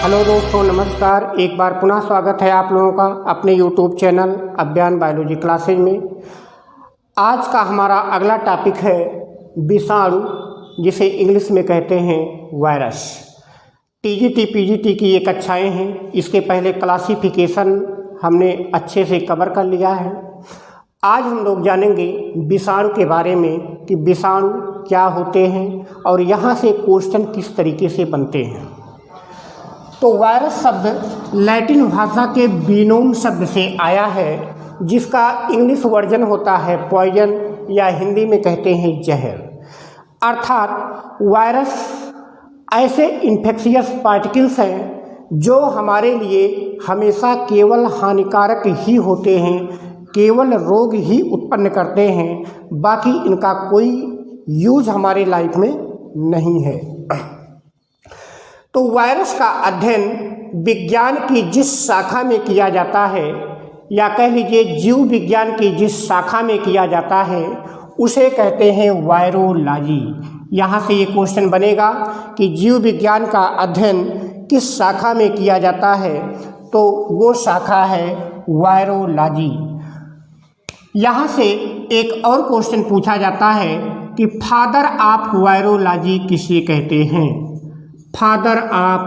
Hello दोस्तों, नमस्कार। एक बार पुनः स्वागत है आप लोगों का अपने यूट्यूब चैनल अभियान बायोलॉजी क्लासेज में। आज का हमारा अगला टॉपिक है विषाणु, जिसे इंग्लिश में कहते हैं वायरस। टीजीटी पीजीटी की ये कक्षाएं हैं। इसके पहले क्लासिफिकेशन हमने अच्छे से कवर कर लिया है। आज हम लोग जानेंगे विषाणु के बारे में कि विषाणु क्या होते हैं और यहाँ से क्वेश्चन किस तरीके से बनते हैं। तो वायरस शब्द लैटिन भाषा के बीनोम शब्द से आया है, जिसका इंग्लिश वर्जन होता है पॉइजन, या हिंदी में कहते हैं जहर। अर्थात वायरस ऐसे इन्फेक्शियस पार्टिकल्स हैं जो हमारे लिए हमेशा केवल हानिकारक ही होते हैं, केवल रोग ही उत्पन्न करते हैं, बाकी इनका कोई यूज हमारे लाइफ में नहीं है। तो वायरस का अध्ययन विज्ञान की जिस शाखा में किया जाता है, या कह लीजिए जीव विज्ञान की जिस शाखा में किया जाता है, उसे कहते हैं वायरोलॉजी। यहाँ से ये क्वेश्चन बनेगा कि जीव विज्ञान का अध्ययन किस शाखा में किया जाता है, तो वो शाखा है वायरोलॉजी। यहाँ से एक और क्वेश्चन पूछा जाता है कि फादर ऑफ वायरोलॉजी किसे कहते हैं। फादर ऑफ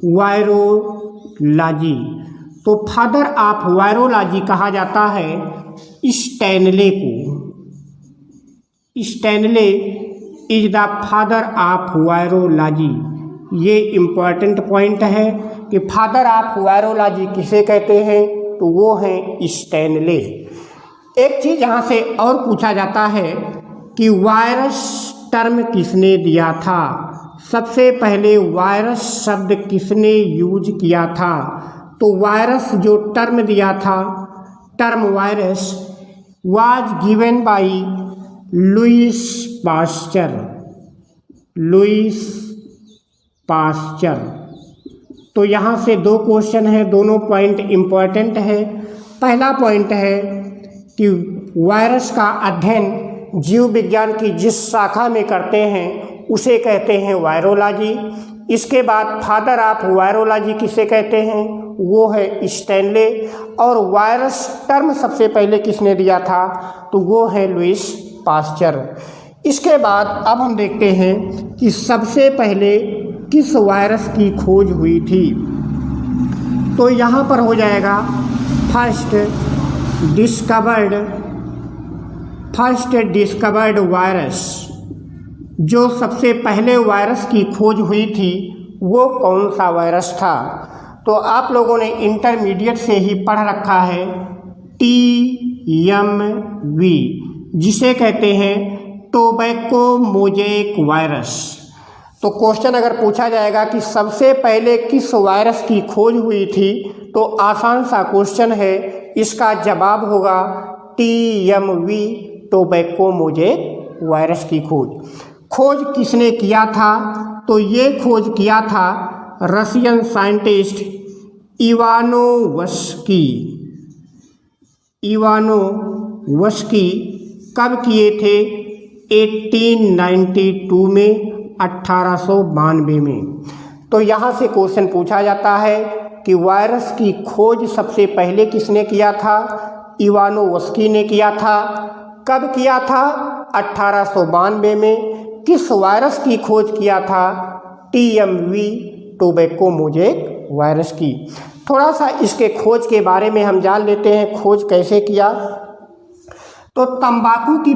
वायरोलॉजी, तो फादर ऑफ वायरोलॉजी कहा जाता है स्टैनले को। Stanley is the father of virology. ये इम्पॉर्टेंट पॉइंट है कि फादर ऑफ वायरोलॉजी किसे कहते हैं, तो वो हैं स्टैनले। एक चीज़ यहाँ से और पूछा जाता है कि वायरस टर्म किसने दिया था। सबसे पहले वायरस शब्द किसने यूज किया था, तो वायरस जो टर्म दिया था, term virus was given by Lewis pasture. Lewis pasture. तो यहाँ से दो क्वेश्चन है, दोनों पॉइंट इम्पॉर्टेंट है। पहला पॉइंट है कि वायरस का अध्ययन जीव विज्ञान की जिस शाखा में करते हैं उसे कहते हैं वायरोलॉजी। इसके बाद फादर ऑफ वायरोलॉजी किसे कहते हैं, वो है स्टैनले। और वायरस टर्म सबसे पहले किसने दिया था, तो वो है लुईस पास्चर। इसके बाद अब हम देखते हैं कि सबसे पहले किस वायरस की खोज हुई थी। तो यहाँ पर हो जाएगा फर्स्ट डिस्कवर्ड वायरस। जो सबसे पहले वायरस की खोज हुई थी वो कौन सा वायरस था, तो आप लोगों ने इंटरमीडिएट से ही पढ़ रखा है TMV, जिसे कहते हैं टोबैको मोज़ेक वायरस। तो क्वेश्चन अगर पूछा जाएगा कि सबसे पहले किस वायरस की खोज हुई थी, तो आसान सा क्वेश्चन है, इसका जवाब होगा TMV, टोबैको मोज़ेक वायरस की खोज किसने किया था, तो ये खोज किया था रशियन साइंटिस्ट इवानोवस्की। कब किए थे, 1892 में, 1892 में। तो यहाँ से क्वेश्चन पूछा जाता है कि वायरस की खोज सबसे पहले किसने किया था, इवानोवस्की ने किया था। कब किया था, 1892 में। किस वायरस की खोज किया था, TMV, टोबैको मोज़ेक वायरस की। थोड़ा सा इसके खोज के बारे में हम जान लेते हैं, खोज कैसे किया। तो तंबाकू की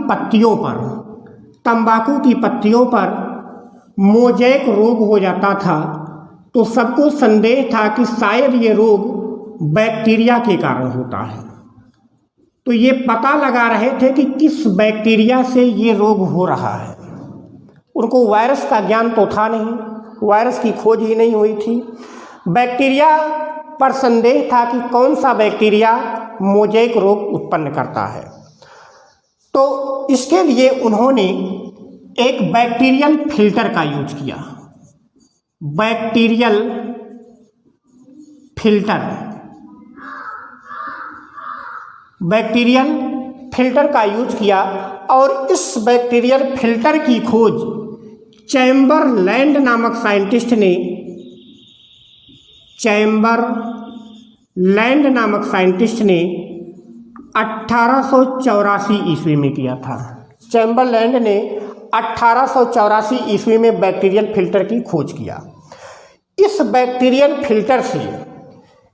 पत्तियों पर मोज़ेक रोग हो जाता था, तो सबको संदेह था कि शायद ये रोग बैक्टीरिया के कारण होता है। तो ये पता लगा रहे थे कि किस बैक्टीरिया से ये रोग हो रहा है। उनको वायरस का ज्ञान तो था नहीं, वायरस की खोज ही नहीं हुई थी। बैक्टीरिया पर संदेह था कि कौन सा बैक्टीरिया मोज़ेक रोग उत्पन्न करता है। तो इसके लिए उन्होंने एक बैक्टीरियल फिल्टर का यूज किया। बैक्टीरियल फिल्टर का यूज किया, और इस बैक्टीरियल फिल्टर की खोज चैम्बरलैंड नामक साइंटिस्ट ने चैम्बरलैंड नामक साइंटिस्ट ने 1884 ईस्वी में किया था। चैम्बरलैंड ने 1884 ईस्वी में बैक्टीरियल फिल्टर की खोज किया। इस बैक्टीरियल फिल्टर से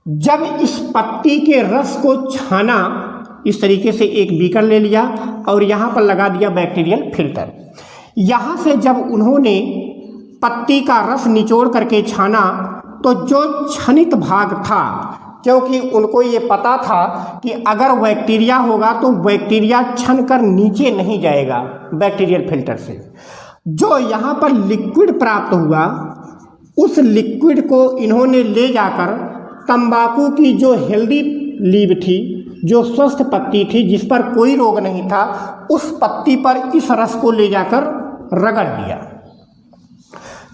जब इस पत्ती के रस को छाना, इस तरीके से एक बीकर ले लिया और यहाँ पर लगा दिया बैक्टीरियल फिल्टर। यहाँ से जब उन्होंने पत्ती का रस निचोड़ करके छाना तो जो छनित भाग था, क्योंकि उनको ये पता था कि अगर बैक्टीरिया होगा तो बैक्टीरिया छन कर नीचे नहीं जाएगा बैक्टीरियल फिल्टर से, जो यहाँ पर लिक्विड प्राप्त हुआ उस लिक्विड को इन्होंने ले जाकर तंबाकू की जो हेल्दी लीव थी, जो स्वस्थ पत्ती थी जिस पर कोई रोग नहीं था, उस पत्ती पर इस रस को ले जाकर रगड़ दिया।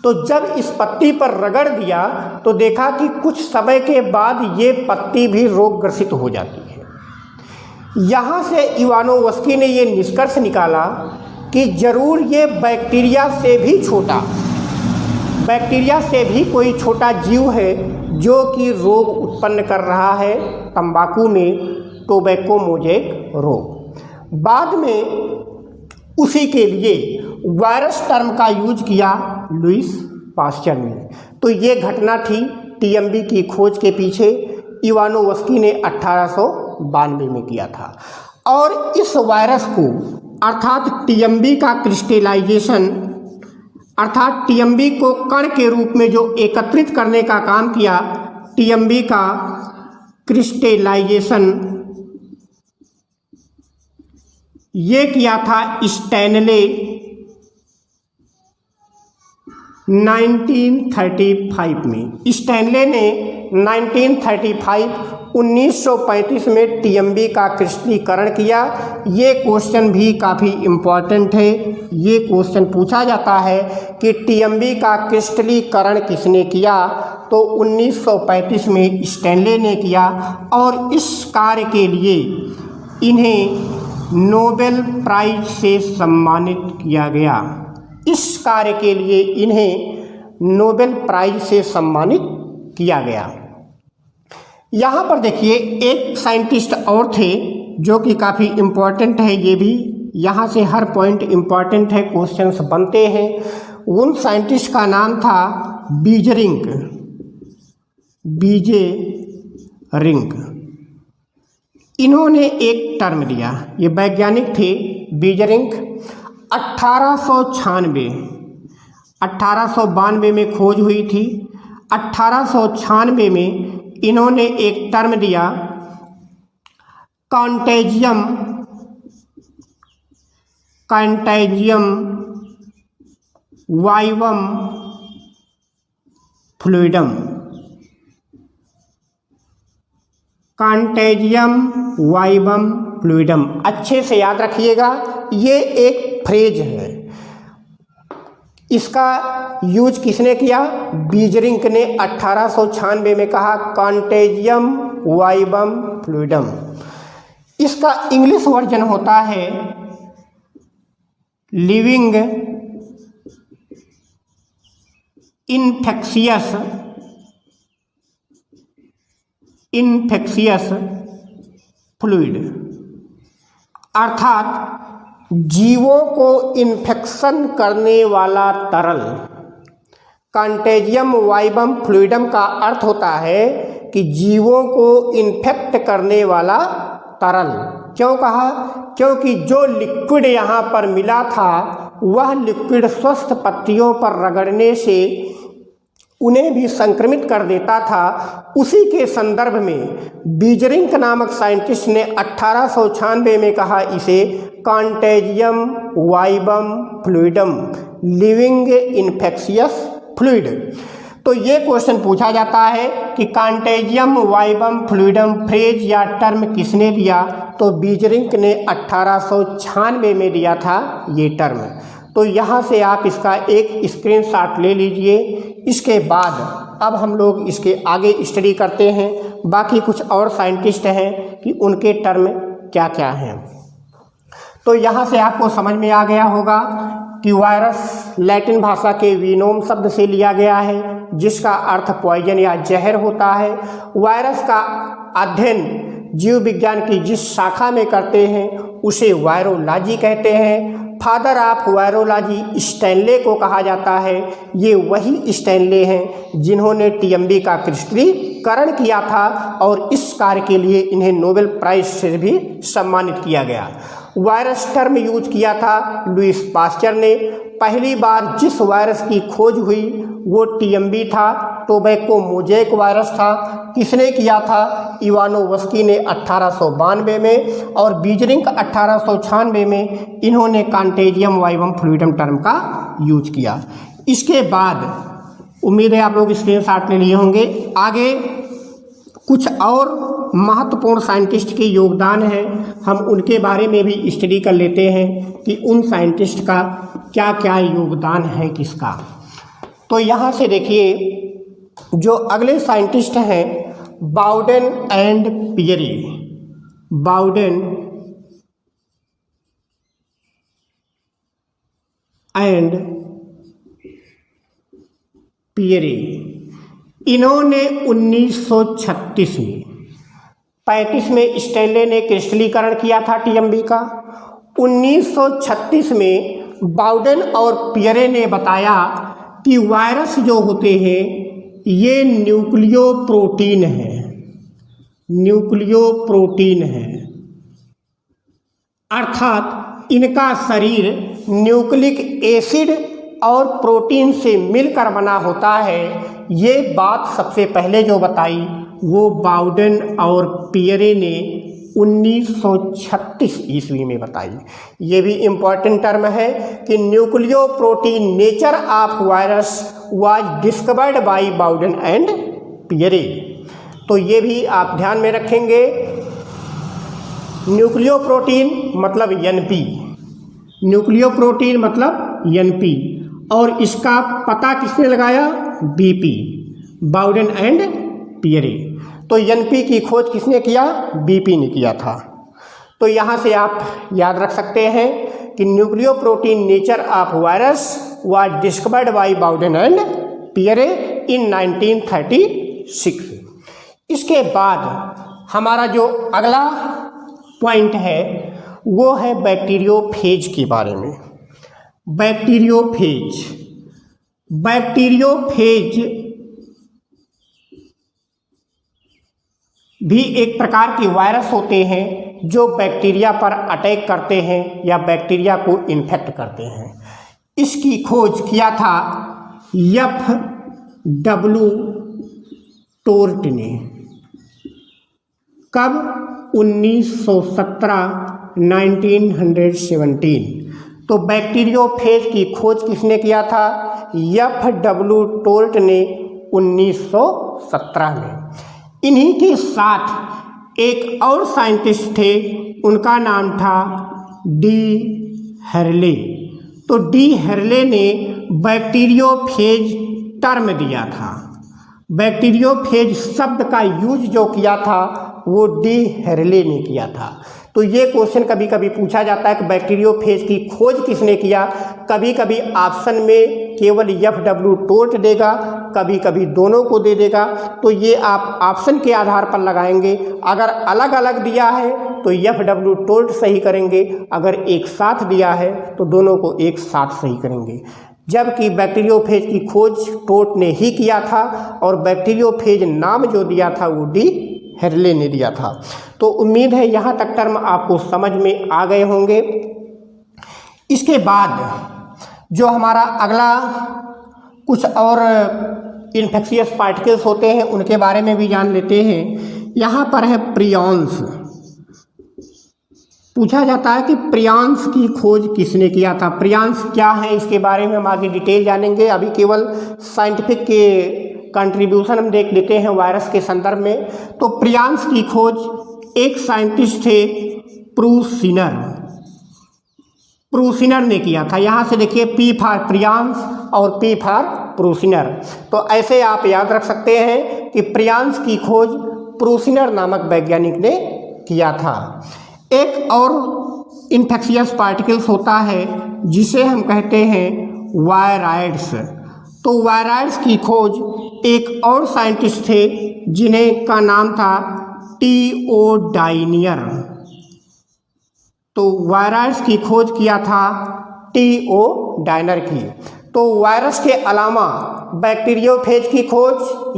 तो जब इस पत्ती पर रगड़ दिया तो देखा कि कुछ समय के बाद ये पत्ती भी रोगग्रसित हो जाती है। यहाँ से इवानोव्स्की ने ये निष्कर्ष निकाला कि जरूर ये बैक्टीरिया से भी छोटा, बैक्टीरिया से भी कोई छोटा जीव है जो कि रोग उत्पन्न कर रहा है तंबाकू में, टोबैको मोज़ेक रोग। बाद में उसी के लिए वायरस टर्म का यूज किया लुईस पास्चर ने। तो ये घटना थी टीएमबी की खोज के पीछे, इवानोव्स्की ने 1892 में किया था। और इस वायरस को अर्थात टीएमबी का क्रिस्टलाइजेशन, अर्थात टीएमबी को कण के रूप में जो एकत्रित करने का काम किया, टीएमबी का क्रिस्टलाइजेशन ये किया था स्टैनले 1935 में। स्टैनले ने 1935 में टीएमबी का क्रिस्टलीकरण किया। ये क्वेश्चन भी काफ़ी इम्पॉर्टेंट है। ये क्वेश्चन पूछा जाता है कि टीएमबी का क्रिस्टलीकरण किसने किया, तो 1935 में स्टैनले ने किया और इस कार्य के लिए इन्हें नोबेल प्राइज से सम्मानित किया गया। इस कार्य के लिए इन्हें नोबेल प्राइज से सम्मानित किया गया। यहाँ पर देखिए एक साइंटिस्ट और थे जो कि काफ़ी इम्पॉर्टेंट है, ये भी यहाँ से हर पॉइंट इम्पॉर्टेंट है, क्वेश्चंस बनते हैं। उन साइंटिस्ट का नाम था बीजरिंग, बीजेरिंग। इन्होंने एक टर्म दिया, ये वैज्ञानिक थे बीजरिंग। 1892 में खोज हुई थी। 1896 में इन्होंने एक टर्म दिया contagium vivum fluidum. Contagium vivum fluidum, अच्छे से याद रखिएगा, ये एक फ्रेज है। इसका यूज किसने किया? बीजरिंग ने 1896 में कहा कंटेजियम वाइवम फ्लूइडम। इसका इंग्लिश वर्जन होता है लिविंग इन्फेक्शियस फ्लूइड, अर्थात जीवों को इन्फेक्शन करने वाला तरल। कंटेजियम वाइवम फ्लूइडम का अर्थ होता है कि जीवों को इन्फेक्ट करने वाला तरल। क्यों कहा? क्योंकि जो लिक्विड यहाँ पर मिला था वह लिक्विड स्वस्थ पत्तियों पर रगड़ने से उन्हें भी संक्रमित कर देता था। उसी के संदर्भ में बीजरिंग नामक साइंटिस्ट ने 1896 में कहा इसे contagium vivum fluidum, living infectious fluid. तो ये क्वेश्चन पूछा जाता है कि कंटेजियम वाइवम फ्लूइडम फ्रेज या टर्म किसने दिया? तो बीजरिंग ने 1896 में दिया था ये टर्म। तो यहाँ से आप इसका एक स्क्रीनशॉट ले लीजिए। इसके बाद अब हम लोग इसके आगे स्टडी करते हैं। बाकी कुछ और साइंटिस्ट हैं कि उनके टर्म क्या क्या हैं। तो यहाँ से आपको समझ में आ गया होगा कि वायरस लैटिन भाषा के वीनोम शब्द से लिया गया है। जिसका अर्थ पॉइजन या जहर होता है। वायरस का अध्ययन जीव विज्ञान की जिस शाखा में करते हैं उसे वायरोलॉजी कहते हैं। फादर ऑफ वायरोलॉजी स्टैनले को कहा जाता है। ये वही स्टैनले हैं जिन्होंने टीएमबी का क्रिस्टलीकरण किया था और इस कार्य के लिए इन्हें नोबेल प्राइज से भी सम्मानित किया गया। वायरस टर्म यूज किया था लुईस पास्चर ने। पहली बार जिस वायरस की खोज हुई वो टीएमबी था, टोबैको मोज़ेक वायरस था। किसने किया था? इवानोव्स्की ने 1892 में और बीजरिंग 1896 में इन्होंने कंटेजियम वाइवम फ्लूइडम टर्म का यूज किया। इसके बाद उम्मीद है आप लोग स्क्रीनशॉट ले लिए होंगे। आगे कुछ और महत्वपूर्ण साइंटिस्ट के योगदान हैं, हम उनके बारे में भी स्टडी कर लेते हैं कि उन साइंटिस्ट का क्या क्या योगदान है किसका। तो यहाँ से देखिए जो अगले साइंटिस्ट हैं Bowden and Pierre. Bowden and Pierre, इन्होंने 1936 में 35 में स्टैनले ने क्रिस्टलीकरण किया था टीएमबी का। 1936 में बाउडेन और पियरे ने बताया कि वायरस जो होते हैं ये न्यूक्लियोप्रोटीन है। न्यूक्लियोप्रोटीन है अर्थात इनका शरीर न्यूक्लिक एसिड और प्रोटीन से मिलकर बना होता है। ये बात सबसे पहले जो बताई वो बाउडेन और पियरे ने 1936 ईस्वी में बताई। ये भी इम्पॉर्टेंट टर्म है कि nucleoprotein nature of virus was discovered by Bawden and Pierre. तो ये भी आप ध्यान में रखेंगे। न्यूक्लियोप्रोटीन मतलब एनपी, न्यूक्लियोप्रोटीन मतलब एनपी, और इसका पता किसने लगाया? BP, Bowden and Pierre. तो एनपी की खोज किसने किया? बीपी ने किया था। तो यहाँ से आप याद रख सकते हैं कि nucleoprotein nature of virus was discovered by Bawden and Pirie in 1936। इसके बाद हमारा जो अगला पॉइंट है वो है बैक्टीरियोफेज के बारे में। बैक्टीरियोफेज, बैक्टीरियोफेज भी एक प्रकार के वायरस होते हैं जो बैक्टीरिया पर अटैक करते हैं या बैक्टीरिया को इन्फेक्ट करते हैं। इसकी खोज किया था F.W. टोर्ट ने। कब? 1917, 1917। तो बैक्टीरियोफेज की खोज किसने किया था? F.W. टोर्ट ने 1917 में। इन्हीं के साथ एक और साइंटिस्ट थे, उनका नाम था डी हेरले। तो डी हेरले ने बैक्टीरियोफेज टर्म दिया था। बैक्टीरियोफेज शब्द का यूज जो किया था वो डी हेरले ने किया था। तो ये क्वेश्चन कभी कभी पूछा जाता है कि बैक्टीरियोफेज की खोज किसने किया। कभी कभी ऑप्शन में केवल F.W. टोर्ट देगा, कभी कभी दोनों को दे देगा। तो ये आप ऑप्शन के आधार पर लगाएंगे। अगर अलग अलग दिया है तो F.W. टोर्ट सही करेंगे, अगर एक साथ दिया है तो दोनों को एक साथ सही करेंगे। जबकि बैक्टीरियोफेज की खोज टोर्ट ने ही किया था और बैक्टीरियोफेज नाम जो दिया था वो डी हेरले ने दिया था। तो उम्मीद है यहाँ तक टर्म आपको समझ में आ गए होंगे। इसके बाद जो हमारा अगला कुछ और इन्फेक्शियस पार्टिकल्स होते हैं उनके बारे में भी जान लेते हैं। यहाँ पर है प्रियॉन्स। पूछा जाता है कि प्रियॉन्स की खोज किसने किया था। प्रियॉन्स क्या है इसके बारे में हम आगे डिटेल जानेंगे। अभी केवल साइंटिफिक के कंट्रीब्यूशन हम देख लेते हैं वायरस के संदर्भ में। तो प्रियॉन्स की खोज एक साइंटिस्ट थे प्रूसिनर, प्रूसिनर ने किया था। यहाँ से देखिए P फॉर प्रियॉन्स और P फॉर प्रूसिनर। तो ऐसे आप याद रख सकते हैं कि प्रियॉन्स की खोज प्रूसिनर नामक वैज्ञानिक ने किया था। एक और इन्फेक्शियस पार्टिकल्स होता है जिसे हम कहते हैं वायराइड्स। तो वायरस की खोज एक और साइंटिस्ट थे जिन्हें का नाम था टी.ओ. डायनियर। तो वायरस की खोज किया था टी.ओ. डायनियर की। तो वायरस के अलावा बैक्टीरियोफेज की खोज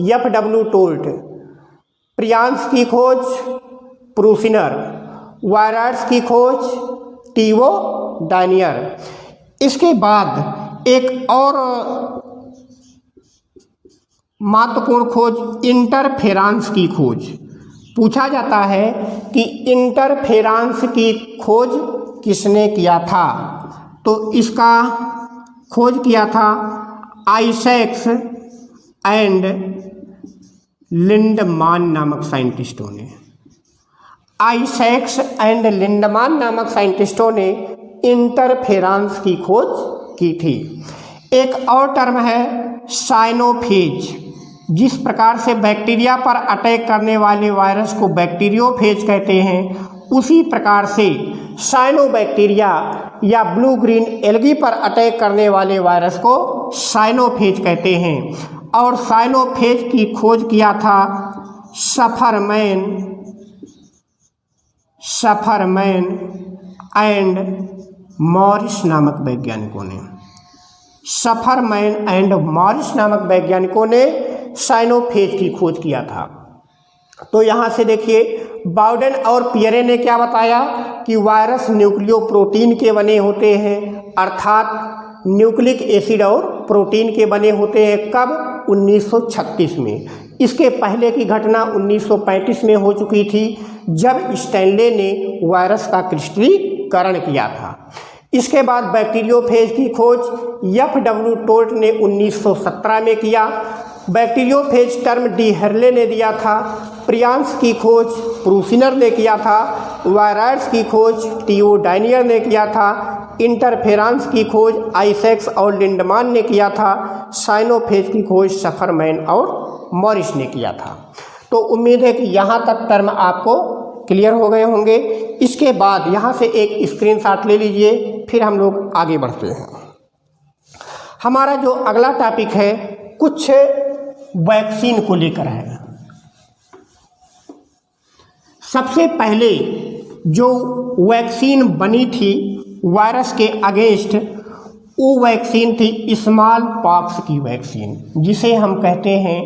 एफ.डब्ल्यू. टोल्ट, प्रियांस की खोज प्रूसिनर, वायरस की खोज टी.ओ. डायनियर। इसके बाद एक और महत्वपूर्ण खोज इंटरफेरेंस की खोज। पूछा जाता है कि इंटरफेरेंस की खोज किसने किया था? तो इसका खोज किया था आइजैक्स एंड लिंडमान नामक साइंटिस्टों ने। आइजैक्स एंड लिंडमान नामक साइंटिस्टों ने इंटरफेरेंस की खोज की थी। एक और टर्म है साइनोफेज। जिस प्रकार से बैक्टीरिया पर अटैक करने वाले वायरस को बैक्टीरियोफेज कहते हैं, उसी प्रकार से साइनोबैक्टीरिया या ब्लू ग्रीन एल्गी पर अटैक करने वाले वायरस को साइनोफेज कहते हैं। और साइनोफेज की खोज किया था सफरमैन एंड मॉरिस नामक वैज्ञानिकों ने। सफरमैन एंड मॉरिस नामक वैज्ञानिकों ने साइनोफेज की खोज किया था। तो यहाँ से देखिए, बाउडेन और पियरे ने क्या बताया कि वायरस न्यूक्लियोप्रोटीन के बने होते हैं, अर्थात न्यूक्लिक एसिड और प्रोटीन के बने होते हैं। कब? 1936 में। इसके पहले की घटना 1935 में हो चुकी थी, जब स्टैनले ने वायरस का क्रिस्टलीकरण किया था। इसके बाद बैक्टीरियोफेज की खोज एफ.डब्ल्यू. टोल्ट ने 1917 में किया। बैक्टीरियोफेज टर्म डी हर्ले ने दिया था। प्रियांस की खोज प्रूसिनर ने किया था। वायरस की खोज टी.ओ. डायनियर ने किया था। इंटरफेरेंस की खोज आइजैक्स और लिंडमान ने किया था। साइनोफेज की खोज सफरमैन और मॉरिस ने किया था। तो उम्मीद है कि यहाँ तक टर्म आपको क्लियर हो गए होंगे। इसके बाद यहाँ से एक स्क्रीनशॉट ले लीजिए, फिर हम लोग आगे बढ़ते हैं। हमारा जो अगला टॉपिक है कुछ वैक्सीन को लेकर है। सबसे पहले जो वैक्सीन बनी थी वायरस के अगेंस्ट, वो वैक्सीन थी स्मॉल पॉक्स की वैक्सीन, जिसे हम कहते हैं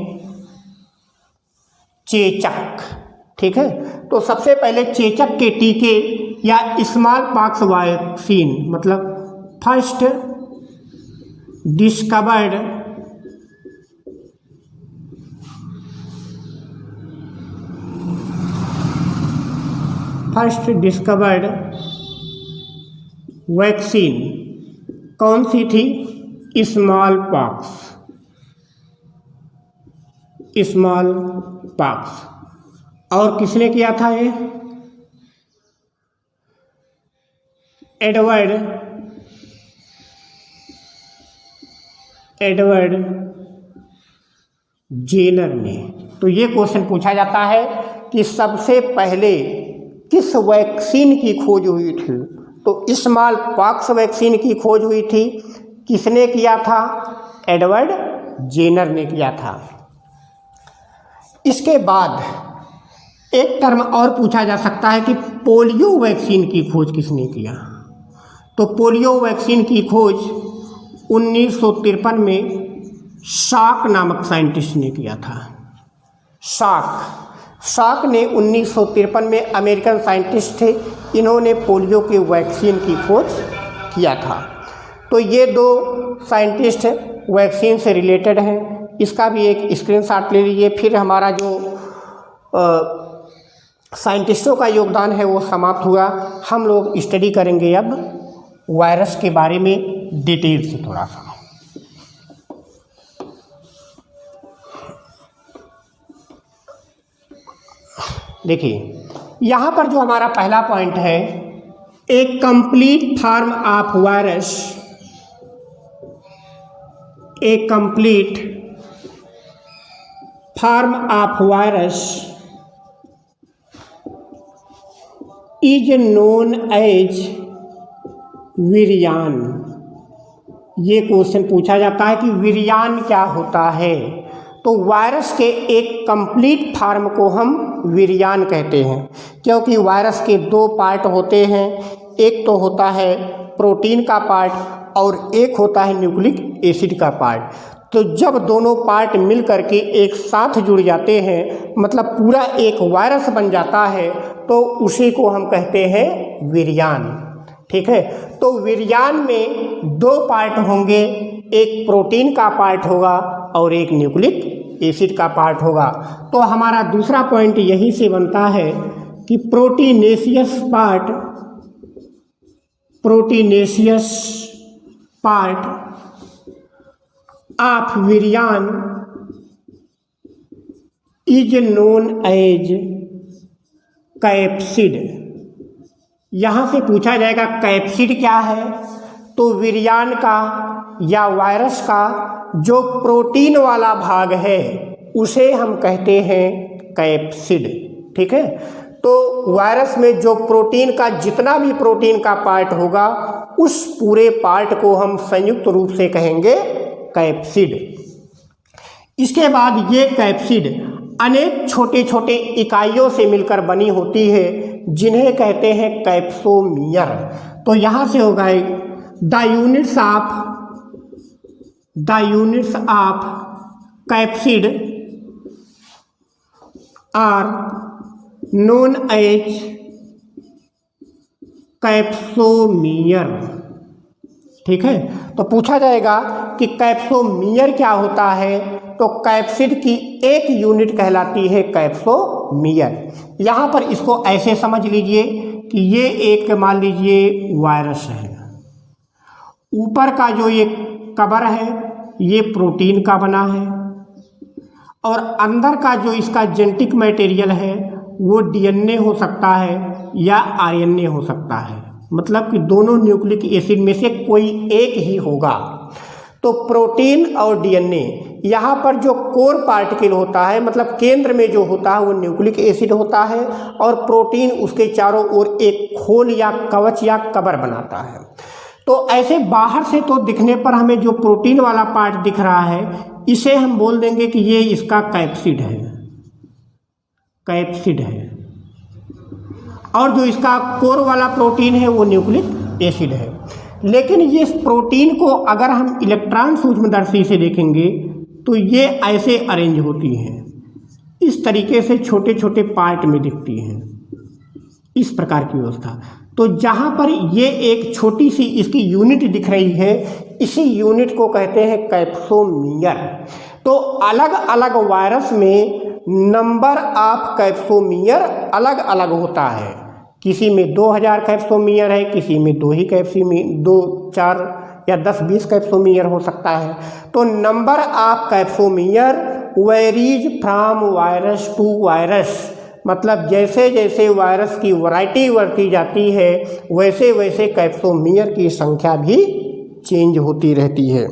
चेचक। ठीक है, तो सबसे पहले चेचक के टीके या स्मॉल पॉक्स वैक्सीन, मतलब फर्स्ट डिस्कवर्ड वैक्सीन कौन सी थी? Small pox. और किसने किया था ये? एडवर्ड जेनर ने। तो ये क्वेश्चन पूछा जाता है कि सबसे पहले किस वैक्सीन की खोज हुई थी? तो स्मॉल पॉक्स वैक्सीन की खोज हुई थी। किसने किया था? एडवर्ड जेनर ने किया था। इसके बाद एक टर्म और पूछा जा सकता है कि पोलियो वैक्सीन की खोज किसने किया? तो पोलियो वैक्सीन की खोज 1953 में शाक नामक साइंटिस्ट ने किया था। शाक ने 1953 में अमेरिकन साइंटिस्ट थे, इन्होंने पोलियो के वैक्सीन की खोज किया था। तो ये दो साइंटिस्ट वैक्सीन से रिलेटेड हैं। इसका भी एक स्क्रीनशॉट ले लीजिए, फिर हमारा जो साइंटिस्टों का योगदान है वो समाप्त हुआ। हम लोग स्टडी करेंगे अब वायरस के बारे में डिटेल से थोड़ा सा। देखिए, यहाँ पर जो हमारा पहला पॉइंट है, a complete form of virus, a complete form of virus is known as virion. ये क्वेश्चन पूछा जाता है कि विरयान क्या होता है। तो वायरस के एक कंप्लीट फॉर्म को हम विरयान कहते हैं, क्योंकि वायरस के दो पार्ट होते हैं, एक तो होता है प्रोटीन का पार्ट और एक होता है न्यूक्लिक एसिड का पार्ट। तो जब दोनों पार्ट मिल करके एक साथ जुड़ जाते हैं, मतलब पूरा एक वायरस बन जाता है, तो उसी को हम कहते हैं विरयान। ठीक है, तो विरयान में दो पार्ट होंगे, एक प्रोटीन का पार्ट होगा और एक न्यूक्लिक एसिड का पार्ट होगा। तो हमारा दूसरा पॉइंट यही से बनता है कि proteinaceous part of virion is known as capsid. यहाँ से पूछा जाएगा कैप्सिड क्या है। तो विरयान का या वायरस का जो प्रोटीन वाला भाग है उसे हम कहते हैं कैप्सिड। ठीक है, तो वायरस में जो प्रोटीन का जितना भी प्रोटीन का पार्ट होगा उस पूरे पार्ट को हम संयुक्त रूप से कहेंगे कैप्सिड। इसके बाद ये कैप्सिड अनेक छोटे छोटे इकाइयों से मिलकर बनी होती है, जिन्हें कहते हैं कैप्सोमियर। तो यहाँ से होगा the units of capsid are known as capsomere. ठीक है, तो पूछा जाएगा कि कैप्सोमियर क्या होता है। तो कैप्सिड की एक यूनिट कहलाती है कैप्सोमियर। यहाँ पर इसको ऐसे समझ लीजिए कि ये एक मान लीजिए वायरस है, ऊपर का जो ये कवर है ये प्रोटीन का बना है और अंदर का जो इसका जेनेटिक मटेरियल है वो डीएनए हो सकता है या आरएनए हो सकता है, मतलब कि दोनों न्यूक्लिक एसिड में से कोई एक ही होगा। तो प्रोटीन और डीएनए, यहाँ पर जो कोर पार्टिकल होता है, मतलब केंद्र में जो होता है वो न्यूक्लिक एसिड होता है और प्रोटीन उसके चारों ओर एक खोल या कवच या कवर बनाता है। तो ऐसे बाहर से तो दिखने पर हमें जो प्रोटीन वाला पार्ट दिख रहा है इसे हम बोल देंगे कि ये इसका कैप्सिड है, और जो इसका कोर वाला प्रोटीन है वो न्यूक्लिक एसिड है। लेकिन ये प्रोटीन को अगर हम इलेक्ट्रॉन सूक्ष्मदर्शी से देखेंगे तो ये ऐसे अरेंज होती हैं, इस तरीके से छोटे छोटे पार्ट में दिखती हैं, इस प्रकार की व्यवस्था। तो जहाँ पर ये एक छोटी सी इसकी यूनिट दिख रही है, इसी यूनिट को कहते हैं कैप्सोमियर। तो अलग अलग वायरस में नंबर ऑफ कैप्सोमियर अलग अलग होता है, किसी में 2000 कैप्सोमियर है, किसी में 2 4 या 10-20 कैप्सोमियर हो सकता है। तो number of capsomere varies from virus to virus, मतलब जैसे जैसे वायरस की वैरायटी बढ़ती जाती है वैसे वैसे कैप्सोमियर की संख्या भी चेंज होती रहती है।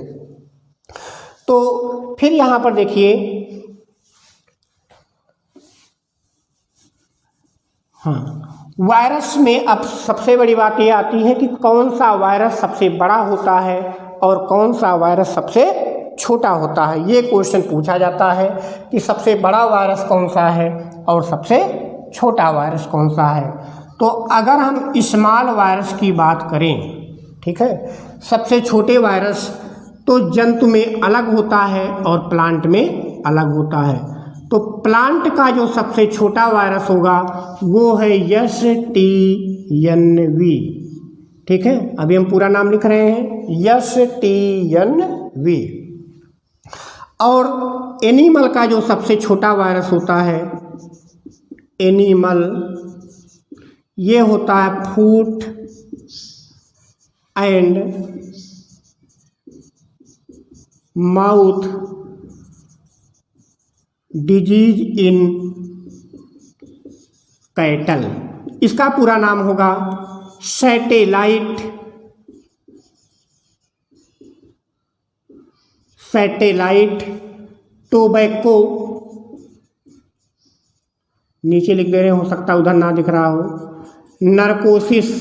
तो फिर यहाँ पर देखिए, वायरस में अब सबसे बड़ी बात ये आती है कि कौन सा वायरस सबसे बड़ा होता है और कौन सा वायरस सबसे छोटा होता है। ये क्वेश्चन पूछा जाता है कि सबसे बड़ा वायरस कौन सा है और सबसे छोटा वायरस कौन सा है। तो अगर हम स्मॉल वायरस की बात करें, ठीक है, सबसे छोटे वायरस तो जंतु में अलग होता है और प्लांट में अलग होता है। तो प्लांट का जो सबसे छोटा वायरस होगा वो है STNV। ठीक है, अभी हम पूरा नाम लिख रहे हैं STNV। और एनिमल का जो सबसे छोटा वायरस होता है एनिमल, ये होता है foot and mouth disease in cattle. इसका पूरा नाम होगा सैटेलाइट टोबैको। नीचे लिख दे रहे, हो सकता उधर ना दिख रहा हो, नर्कोसिस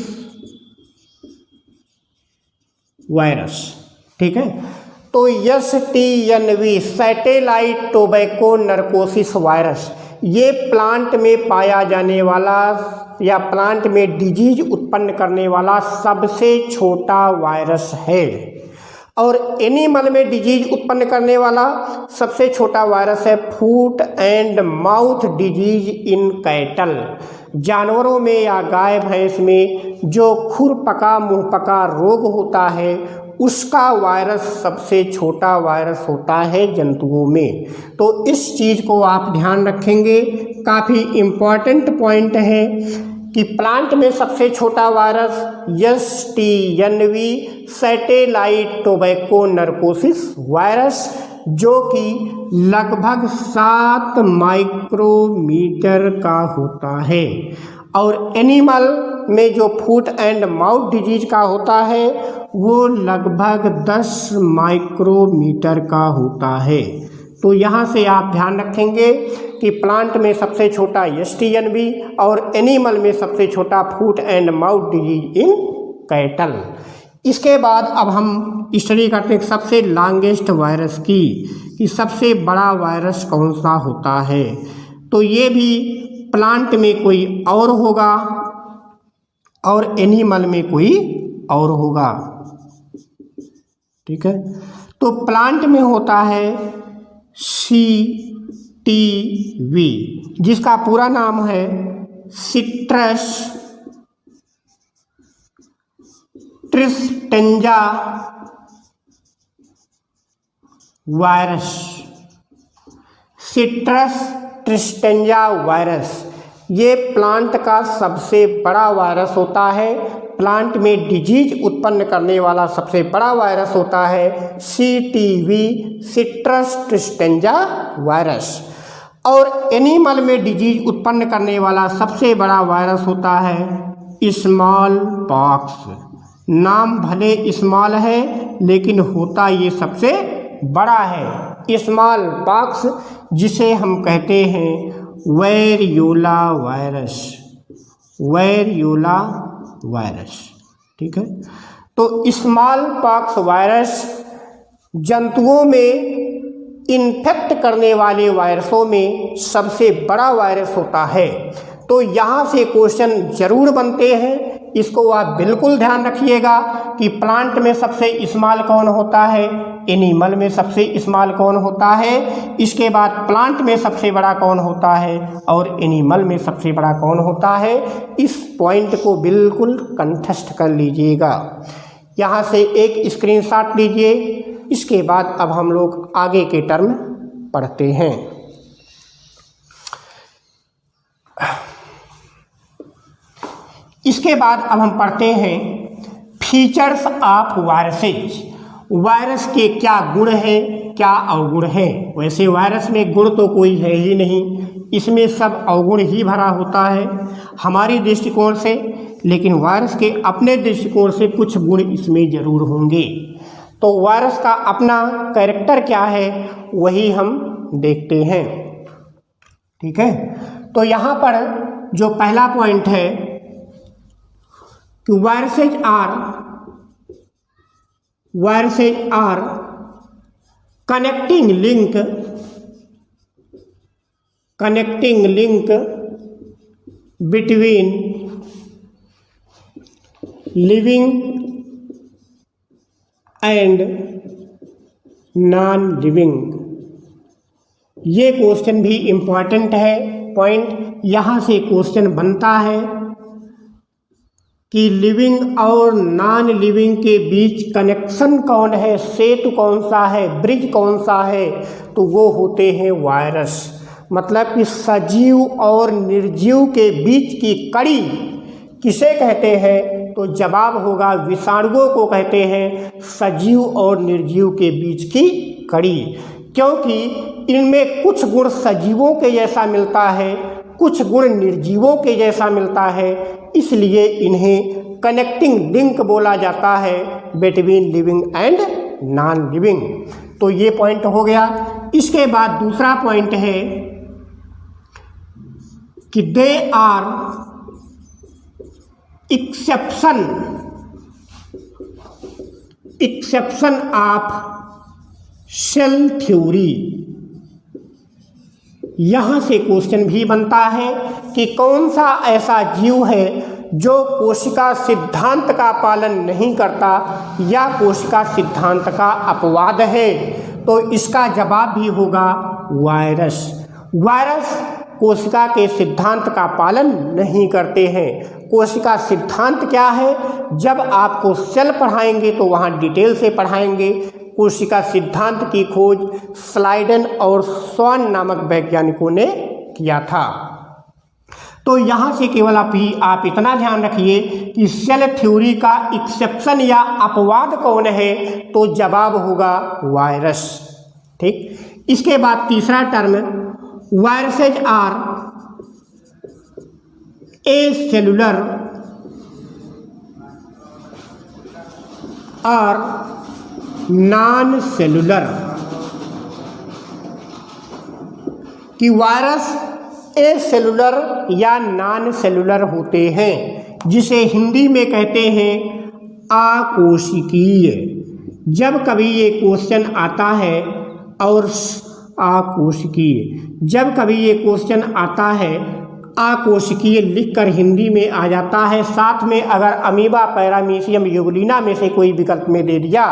वायरस। ठीक है। तो STNV satellite tobacco necrosis virus, ये प्लांट में पाया जाने वाला या प्लांट में डिजीज उत्पन्न करने वाला सबसे छोटा वायरस है। और एनिमल में डिजीज उत्पन्न करने वाला सबसे छोटा वायरस है foot and mouth disease in cattle. जानवरों में या गाय भैंस में जो खुरपका मुंहपका रोग होता है उसका वायरस सबसे छोटा वायरस होता है जंतुओं में। तो इस चीज़ को आप ध्यान रखेंगे, काफ़ी इम्पॉर्टेंट पॉइंट है कि प्लांट में सबसे छोटा virus STNV satellite tobacco necrosis virus, जो कि लगभग 7 माइक्रोमीटर का होता है। और एनिमल में जो फूट एंड माउथ डिजीज का होता है वो लगभग 10 माइक्रोमीटर का होता है। तो यहाँ से आप ध्यान रखेंगे कि प्लांट में सबसे छोटा STNV और एनिमल में सबसे छोटा foot and mouth disease in cattle. इसके बाद अब हम स्टडी करते हैं सबसे लॉन्गेस्ट वायरस की, कि सबसे बड़ा वायरस कौन सा होता है। तो ये भी प्लांट में कोई और होगा और एनिमल में कोई और होगा, ठीक है। तो प्लांट में होता है CTV, जिसका पूरा नाम है सिट्रस ट्रिस्टेंजा वायरस। सिट्रस ट्रिस्टेंजा वायरस ये प्लांट का सबसे बड़ा वायरस होता है। प्लांट में डिजीज उत्पन्न करने वाला सबसे बड़ा वायरस होता है CTV सिट्रस ट्रिस्टेंजा वायरस। और एनिमल में डिजीज उत्पन्न करने वाला सबसे बड़ा वायरस होता है स्मॉल पॉक्स। नाम भले स्मॉल है लेकिन होता ये सबसे बड़ा है, स्मॉल पॉक्स, जिसे हम कहते हैं वेरियोला वायरस। वेरियोला वायरस, ठीक है। तो स्मॉल पॉक्स वायरस जंतुओं में इन्फेक्ट करने वाले वायरसों में सबसे बड़ा वायरस होता है। तो यहाँ से क्वेश्चन जरूर बनते हैं, इसको आप बिल्कुल ध्यान रखिएगा कि प्लांट में सबसे स्मॉल कौन होता है, एनिमल में सबसे स्मॉल कौन होता है, इसके बाद प्लांट में सबसे बड़ा कौन होता है और एनिमल में सबसे बड़ा कौन होता है। इस पॉइंट को बिल्कुल कंठस्थ कर लीजिएगा। यहाँ से एक स्क्रीनशॉट लीजिए। इसके बाद अब हम लोग आगे के टर्म पढ़ते हैं। इसके बाद अब हम पढ़ते हैं फीचर्स ऑफ वायरसेज। वायरस के क्या गुण हैं, क्या अवगुण हैं। वैसे वायरस में गुण तो कोई है ही नहीं, इसमें सब अवगुण ही भरा होता है हमारी दृष्टिकोण से, लेकिन वायरस के अपने दृष्टिकोण से कुछ गुण इसमें जरूर होंगे। तो वायरस का अपना कैरेक्टर क्या है वही हम देखते हैं, ठीक है। तो यहाँ पर जो पहला पॉइंट है कि viruses are connecting link between living and non living. ये क्वेश्चन भी इम्पॉर्टेंट है पॉइंट। यहाँ से क्वेश्चन बनता है कि लिविंग और नॉन लिविंग के बीच कनेक्शन कौन है, सेतु कौन सा है, ब्रिज कौन सा है, तो वो होते हैं वायरस। मतलब कि सजीव और निर्जीव के बीच की कड़ी किसे कहते हैं, तो जवाब होगा विषाणुओं को कहते हैं सजीव और निर्जीव के बीच की कड़ी। क्योंकि इनमें कुछ गुण सजीवों के जैसा मिलता है, कुछ गुण निर्जीवों के जैसा मिलता है, इसलिए इन्हें कनेक्टिंग लिंक बोला जाता है between living and non living. तो ये पॉइंट हो गया। इसके बाद दूसरा पॉइंट है कि they are exception of cell theory. यहाँ से क्वेश्चन भी बनता है कि कौन सा ऐसा जीव है जो कोशिका सिद्धांत का पालन नहीं करता या कोशिका सिद्धांत का अपवाद है। तो इसका जवाब भी होगा वायरस। वायरस कोशिका के सिद्धांत का पालन नहीं करते हैं। कोशिका सिद्धांत क्या है, जब आपको सेल पढ़ाएंगे तो वहाँ डिटेल से पढ़ाएंगे। कोशिका सिद्धांत की खोज स्लाइडन और स्वान नामक वैज्ञानिकों ने किया था। तो यहाँ से केवल आप इतना ध्यान रखिए कि सेल थ्योरी का एक्सेप्शन या अपवाद कौन है, तो जवाब होगा वायरस। ठीक, इसके बाद तीसरा term, viruses are acellular और नॉन सेलुलर। कि वायरस ए सेलुलर या नॉन सेलुलर होते हैं, जिसे हिंदी में कहते हैं अकोशिकीय। जब कभी ये क्वेश्चन आता है और अकोशिकीय, जब कभी ये क्वेश्चन आता है अकोशिकीय लिखकर हिंदी में आ जाता है, साथ में अगर अमीबा, पैरामीशियम, यूग्लिना में से कोई विकल्प में दे दिया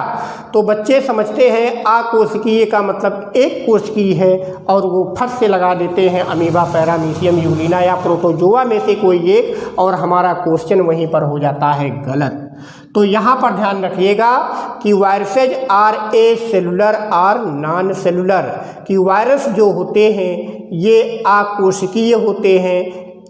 तो बच्चे समझते हैं अकोशिकीय का मतलब एक कोशिकीय है और वो फट से लगा देते हैं अमीबा, पैरामीशियम, यूग्लिना या प्रोटोजोआ में से कोई एक, और हमारा क्वेश्चन वहीं पर हो जाता है गलत। तो यहाँ पर ध्यान रखिएगा कि वायरसेज आर ए सेलुलर और नॉन सेलुलर। कि वायरस जो होते हैं ये अकोशिकीय होते हैं,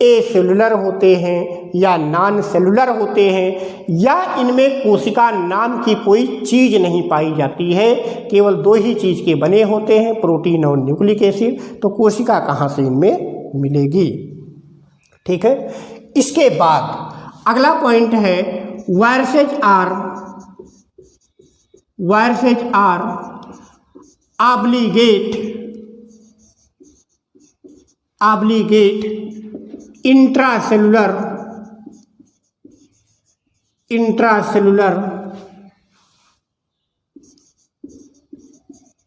ए सेलुलर होते हैं या नॉन सेलुलर होते हैं, या इनमें कोशिका नाम की कोई चीज़ नहीं पाई जाती है। केवल दो ही चीज़ के बने होते हैं, प्रोटीन और न्यूक्लिक एसिड। तो कोशिका कहाँ से इनमें मिलेगी? ठीक है। इसके बाद अगला पॉइंट है viruses are obligate intracellular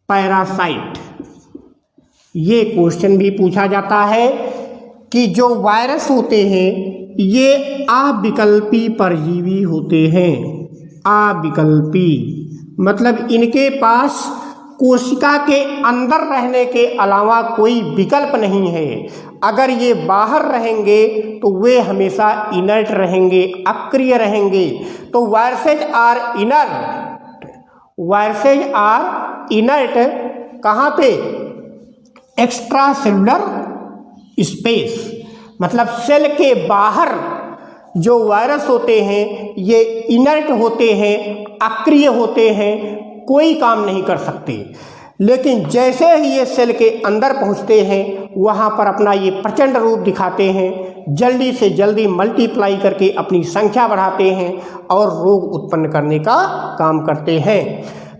parasite. ये क्वेश्चन भी पूछा जाता है कि जो वायरस होते हैं ये अविकल्पी परजीवी होते हैं। अविकल्पी मतलब इनके पास कोशिका के अंदर रहने के अलावा कोई विकल्प नहीं है। अगर ये बाहर रहेंगे तो वे हमेशा इनर्ट रहेंगे, अक्रिय रहेंगे। तो वायरसेज आर इनर्ट कहाँ पे? एक्स्ट्रा सेलुलर स्पेस, मतलब सेल के बाहर जो वायरस होते हैं ये इनर्ट होते हैं, अक्रिय होते हैं, कोई काम नहीं कर सकते। लेकिन जैसे ही ये सेल के अंदर पहुंचते हैं वहाँ पर अपना ये प्रचंड रूप दिखाते हैं, जल्दी से जल्दी मल्टीप्लाई करके अपनी संख्या बढ़ाते हैं और रोग उत्पन्न करने का काम करते हैं।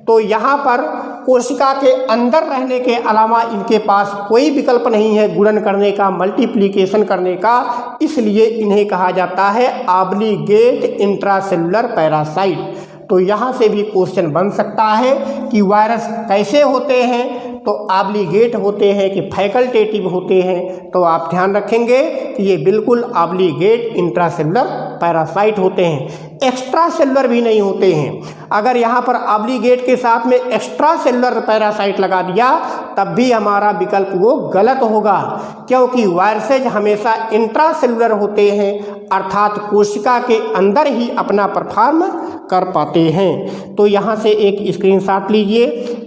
तो यहाँ पर कोशिका के अंदर रहने के अलावा इनके पास कोई विकल्प नहीं है गुणन करने का, मल्टीप्लिकेशन करने का, इसलिए इन्हें कहा जाता है ऑब्लिगेट इंट्रासेलुलर पैरासाइट। तो यहाँ से भी क्वेश्चन बन सकता है कि वायरस कैसे होते हैं, तो ऑब्लिगेट होते हैं कि फैकल्टेटिव होते हैं। तो आप ध्यान रखेंगे कि ये बिल्कुल ऑब्लिगेट इंट्रासेलुलर पैरासाइट होते हैं, एक्स्ट्रा सेलुलर भी नहीं होते हैं। अगर यहाँ पर ऑब्लिगेट के साथ में एक्स्ट्रा सेलुलर पैरासाइट लगा दिया तब भी हमारा विकल्प वो गलत होगा, क्योंकि वायरसेज हमेशा इंट्रासेलुलर होते हैं, अर्थात कोशिका के अंदर ही अपना परफॉर्म कर पाते हैं। तो यहाँ से एक स्क्रीनशॉट लीजिए।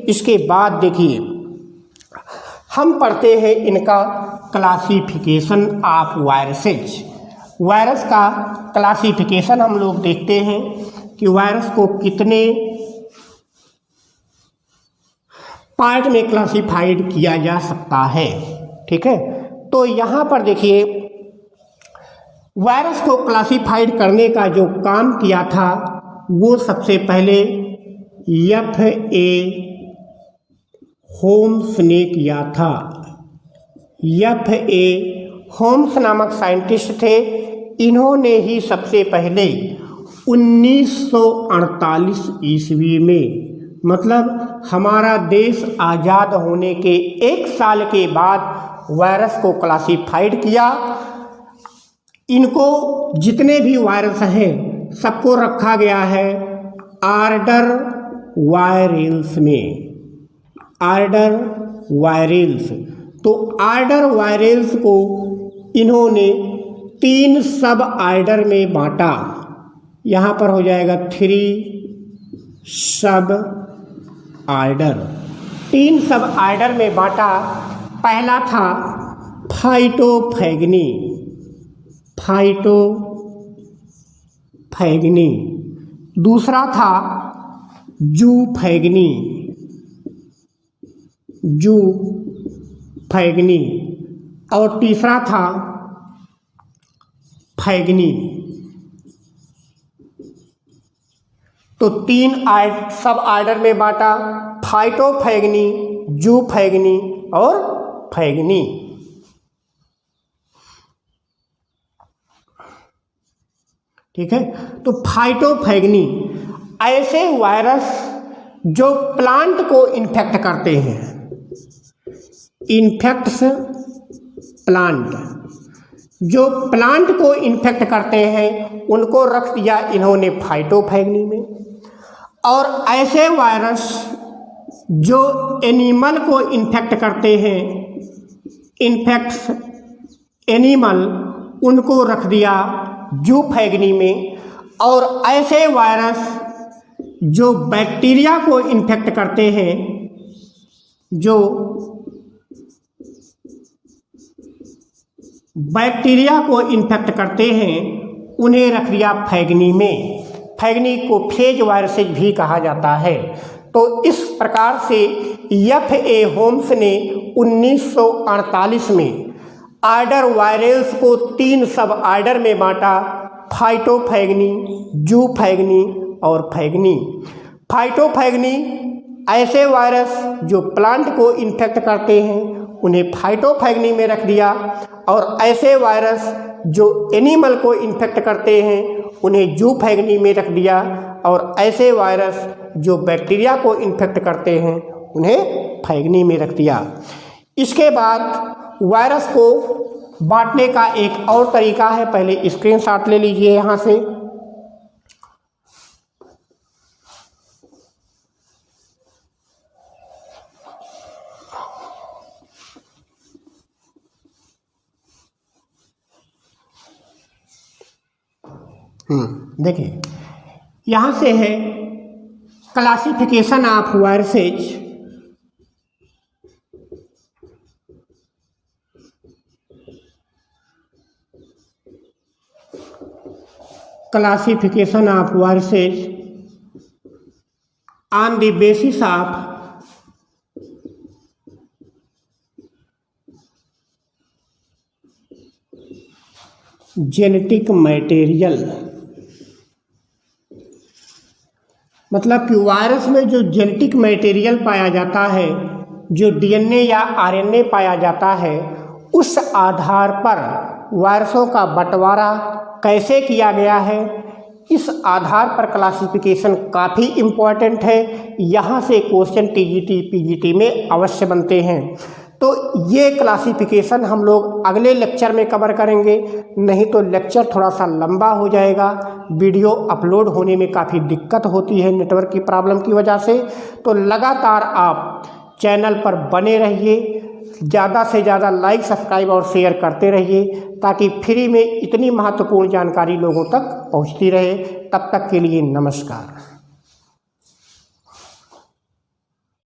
इसके बाद देखिए हम पढ़ते हैं इनका क्लासिफिकेशन ऑफ वायरसेज। वायरस का क्लासिफिकेशन हम लोग देखते हैं कि वायरस को कितने पार्ट में क्लासिफाइड किया जा सकता है। ठीक है, तो यहाँ पर देखिए वायरस को क्लासिफाइड करने का जो काम किया था वो सबसे पहले F.A. होम्स ने किया था। F.A. होम्स नामक साइंटिस्ट थे, इन्होंने ही सबसे पहले 1948 ईस्वी में, मतलब हमारा देश आज़ाद होने के 1 साल के बाद वायरस को क्लासिफाइड किया। इनको जितने भी वायरस हैं सबको रखा गया है ऑर्डर वायरेल्स में, ऑर्डर वायरेल्स। तो ऑर्डर वायरेल्स को इन्होंने 3 सब ऑर्डर में बांटा। यहाँ पर हो जाएगा 3 सब ऑर्डर, 3 सब ऑर्डर में बांटा। पहला था फाइटोफैगनी, फाइटोफैगनी। दूसरा था जूफैगनी, जूफैगनी। और तीसरा था फैगनी। तो 3 सब ऑर्डर में बांटा, फाइटोफैगनी, जूफैगनी और फैगनी। ठीक है। तो फाइटोफैगनी ऐसे वायरस जो प्लांट को इन्फेक्ट करते हैं, इन्फेक्ट्स प्लांट, जो प्लांट को इन्फेक्ट करते हैं उनको रख दिया इन्होंने फाइटोफैगनी में। और ऐसे वायरस जो एनिमल को इन्फेक्ट करते हैं, इन्फेक्ट्स एनिमल, उनको रख दिया जूफैगनी में। और ऐसे वायरस जो बैक्टीरिया को इन्फेक्ट करते हैं, जो बैक्टीरिया को इन्फेक्ट करते हैं, उन्हें रख दिया फैगनी में। फैगनी को फेज वायरसेज भी कहा जाता है। तो इस प्रकार से F.A. होम्स ने 1948 में ऑर्डर वायरल्स को 3 सब ऑर्डर में बांटा, फाइटोफैगनी, जूफैगनी और फैगनी। फाइटोफैगनी ऐसे वायरस जो प्लांट को इन्फेक्ट करते हैं उन्हें फाइटोफैगनी में रख दिया। और ऐसे वायरस जो एनिमल को इन्फेक्ट करते हैं उन्हें जूफैगनी में रख दिया। और ऐसे वायरस जो बैक्टीरिया को इन्फेक्ट करते हैं उन्हें फैगनी में रख दिया। इसके बाद वायरस को बांटने का एक और तरीका है, पहले स्क्रीनशॉट ले लीजिए यहाँ से। देखिए यहाँ से है classification of viruses. Classification of viruses on the basis of genetic material. मतलब कि वायरस में जो जेनेटिक मटेरियल पाया जाता है, जो डीएनए या आरएनए पाया जाता है, उस आधार पर वायरसों का बंटवारा कैसे किया गया है, इस आधार पर क्लासिफिकेशन काफ़ी इम्पॉर्टेंट है। यहाँ से क्वेश्चन टीजीटी पीजीटी में अवश्य बनते हैं। तो ये क्लासिफिकेशन हम लोग अगले लेक्चर में कवर करेंगे, नहीं तो लेक्चर थोड़ा सा लंबा हो जाएगा। वीडियो अपलोड होने में काफ़ी दिक्कत होती है नेटवर्क की प्रॉब्लम की वजह से। तो लगातार आप चैनल पर बने रहिए, ज़्यादा से ज़्यादा लाइक, सब्सक्राइब और शेयर करते रहिए, ताकि फ्री में इतनी महत्वपूर्ण जानकारी लोगों तक पहुंचती रहे। तब तक के लिए नमस्कार।